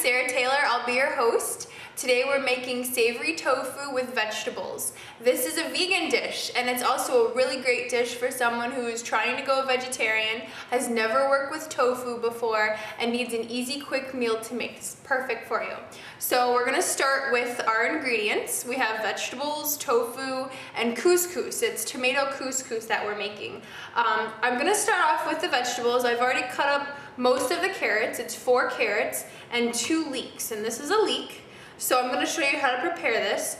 Sarah Taylor. I'll be your host. Today we're making savory tofu with vegetables. This is a vegan dish, and it's also a really great dish for someone who is trying to go vegetarian, has never worked with tofu before, and needs an easy, quick meal to make. It's perfect for you. So we're gonna start with our ingredients. We have vegetables, tofu, and couscous. It's tomato couscous that we're making. I'm gonna start off with the vegetables. I've already cut up most of the carrots. It's 4 carrots and 2 leeks, and this is a leek. So I'm going to show you how to prepare this.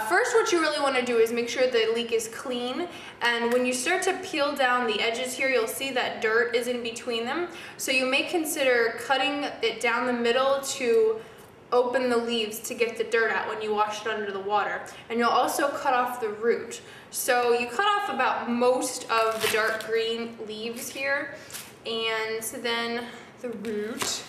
First, what you really want to do is make sure the leek is clean, and when you start to peel down the edges here, you'll see that dirt is in between them. So you may consider cutting it down the middle to open the leaves to get the dirt out when you wash it under the water. And you'll also cut off the root. So you cut off about most of the dark green leaves here, and then the root.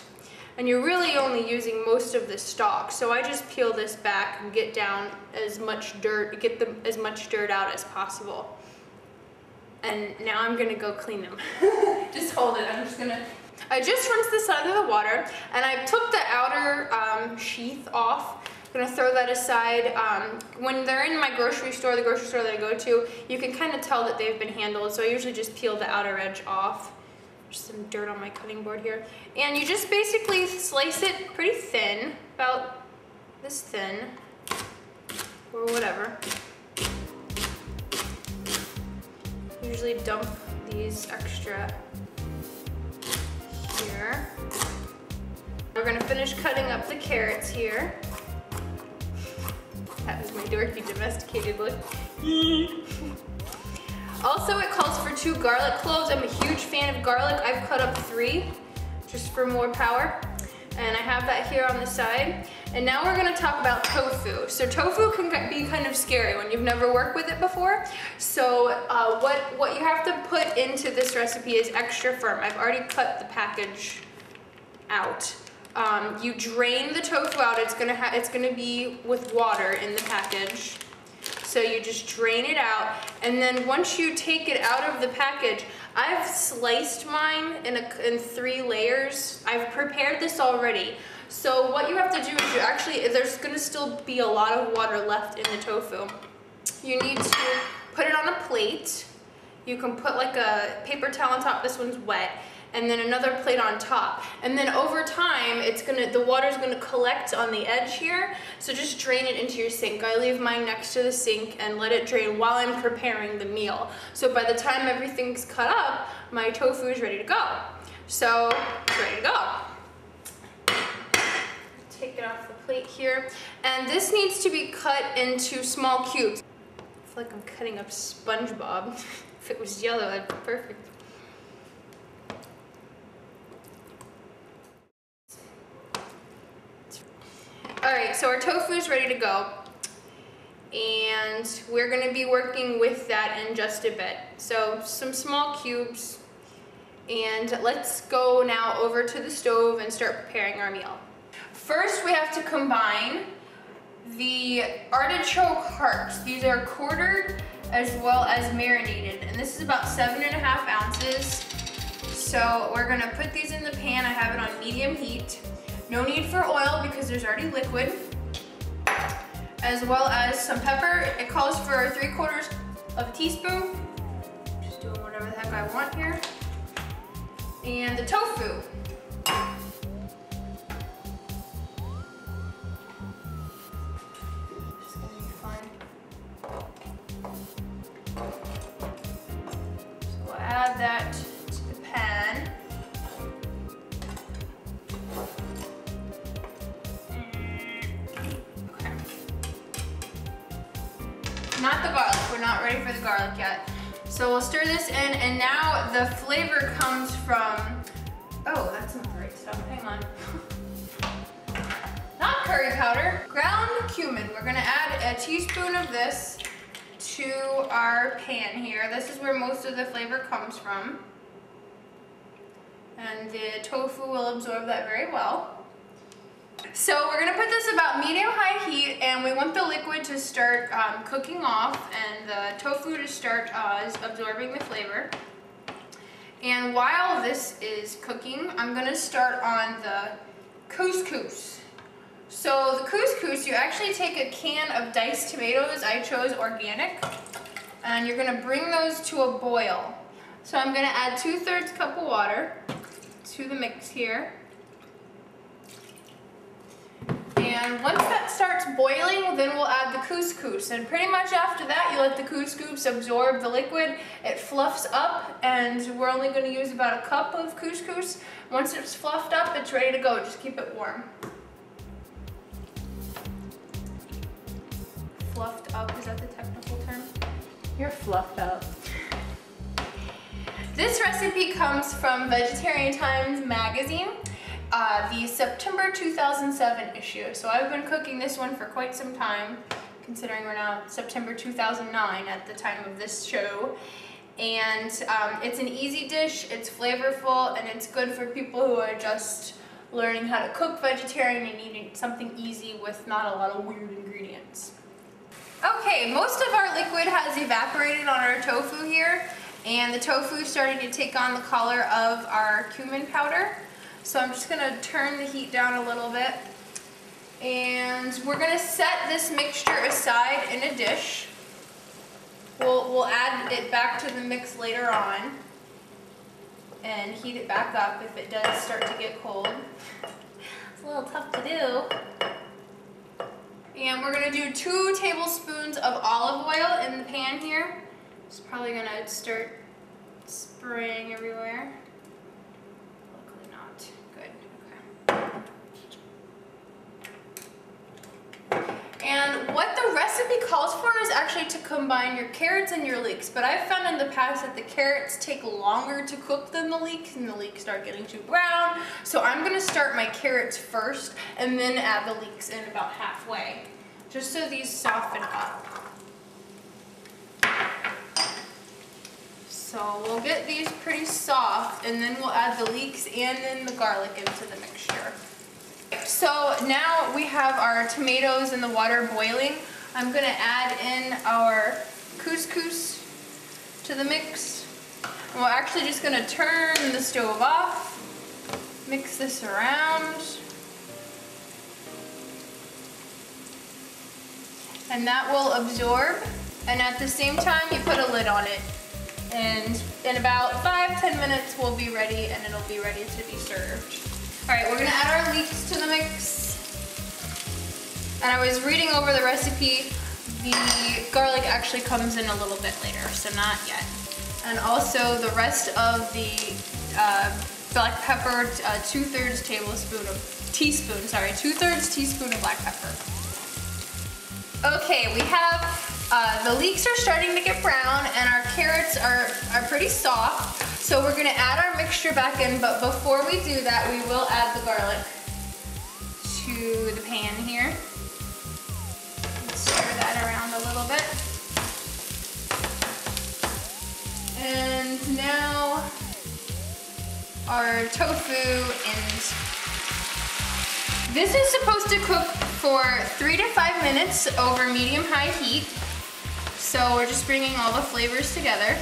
And you're really only using most of the stalk. So I just peel this back and get down as much dirt, as much dirt out as possible. And now I'm gonna go clean them. Just hold it, I just rinsed this out of the water, and I took the outer sheath off. I'm gonna throw that aside. When they're in my grocery store, the grocery store that I go to, you can kind of tell that they've been handled, so I usually just peel the outer edge off. Just some dirt on my cutting board here. And you just basically slice it pretty thin, about this thin, or whatever. Usually dump these extra here. We're gonna finish cutting up the carrots here. That was my dorky domesticated look. Also, it calls for 2 garlic cloves. I'm a huge fan of garlic. I've cut up 3 just for more power. And I have that here on the side. And now we're gonna talk about tofu. So tofu can be kind of scary when you've never worked with it before. So what you have to put into this recipe is extra firm. I've already cut the package out. You drain the tofu out. It's gonna be with water in the package. So you just drain it out, and then once you take it out of the package, I've sliced mine in 3 layers. I've prepared this already. So what you have to do is there's gonna still be a lot of water left in the tofu. You need to put it on a plate. You can put like a paper towel on top. This one's wet. And then another plate on top. And then over time, the water's gonna collect on the edge here, so just drain it into your sink. I leave mine next to the sink and let it drain while I'm preparing the meal. So by the time everything's cut up, my tofu is ready to go. So it's ready to go. Take it off the plate here. And this needs to be cut into small cubes. I feel like I'm cutting up SpongeBob. If it was yellow, that'd be perfect. Alright, so our tofu is ready to go, and we're going to be working with that in just a bit. So some small cubes, and let's go now over to the stove and start preparing our meal. First, we have to combine the artichoke hearts. These are quartered as well as marinated, and this is about 7.5 ounces. So we're going to put these in the pan. I have it on medium heat. No need for oil because there's already liquid, as well as some pepper. It calls for 3/4 of a teaspoon. Just doing whatever the heck I want here. And the tofu. Just gonna be fun. So we'll add that to the pan. Not the garlic, we're not ready for the garlic yet. So we'll stir this in, and now the flavor comes from, oh, that's not the right stuff, hang on. Not curry powder, ground cumin. We're gonna add a teaspoon of this to our pan here. This is where most of the flavor comes from. And the tofu will absorb that very well. So we're gonna put this about medium-high heat, and we want the liquid to start cooking off and the tofu to start absorbing the flavor. And while this is cooking, I'm gonna start on the Couscous. So the couscous, you actually take a can of diced tomatoes. I chose organic. And you're gonna bring those to a boil. So I'm gonna add 2/3 cup of water to the mix here. And once that starts boiling, then we'll add the couscous. And pretty much after that, you let the couscous absorb the liquid. It fluffs up, and we're only gonna use about a cup of couscous. Once it's fluffed up, it's ready to go. Just keep it warm. Fluffed up, is that the technical term? You're fluffed up. This recipe comes from Vegetarian Times magazine, the September 2007 issue. So I've been cooking this one for quite some time, considering we're now September 2009 at the time of this show. And it's an easy dish, it's flavorful, and it's good for people who are just learning how to cook vegetarian and eating something easy with not a lot of weird ingredients. Okay, most of our liquid has evaporated on our tofu here, and the tofu is starting to take on the color of our cumin powder. So I'm just gonna turn the heat down a little bit, and we're gonna set this mixture aside in a dish. We'll add it back to the mix later on and heat it back up if it does start to get cold. It's a little tough to do. And we're gonna do 2 tablespoons of olive oil in the pan here. It's probably gonna start spraying everywhere. Luckily not. Good, okay. And what the recipe calls for is actually to combine your carrots and your leeks. But I've found in the past that the carrots take longer to cook than the leeks, and the leeks start getting too brown. So I'm gonna start my carrots first and then add the leeks in about halfway, just so these soften up. So we'll get these pretty soft, and then we'll add the leeks and then the garlic into the mixture. So now we have our tomatoes and the water boiling. I'm gonna add in our couscous to the mix. And we're actually just gonna turn the stove off, mix this around. And that will absorb, and at the same time you put a lid on it. And in about 5-10 minutes we'll be ready, and it'll be ready to be served. All right, we're gonna add our leeks to the mix. And I was reading over the recipe, the garlic actually comes in a little bit later, so not yet. And also the rest of the black pepper, 2/3 teaspoon of black pepper. Okay, we have, the leeks are starting to get brown, and our carrots are pretty soft. So we're gonna add our mixture back in, but before we do that, we will add the garlic to the pan here. Stir that around a little bit. And now our tofu, and this is supposed to cook for 3 to 5 minutes over medium-high heat. So we're just bringing all the flavors together.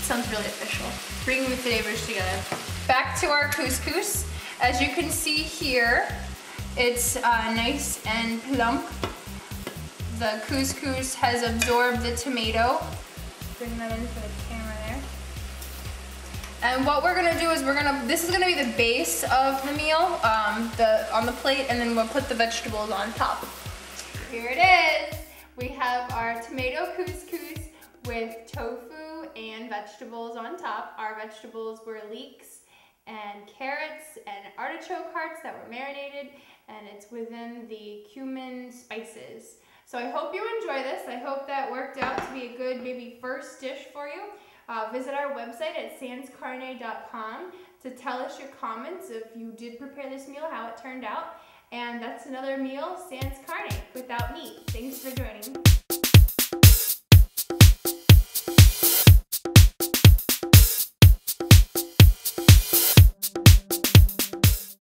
Sounds really official. Bringing the flavors together. Back to our couscous. As you can see here, it's nice and plump. The couscous has absorbed the tomato. Bring that in for the camera there. And what we're gonna do is this is gonna be the base of the meal on the plate, and then we'll put the vegetables on top. Here it is. We have our tomato couscous with tofu and vegetables on top. Our vegetables were leeks and carrots and artichoke hearts that were marinated, and it's within the cumin spices. So I hope you enjoy this. I hope that worked out to be a good maybe first dish for you. Visit our website at sanscarne.com to tell us your comments if you did prepare this meal, how it turned out. And that's another meal, Sans Carne, without meat. Thanks for joining.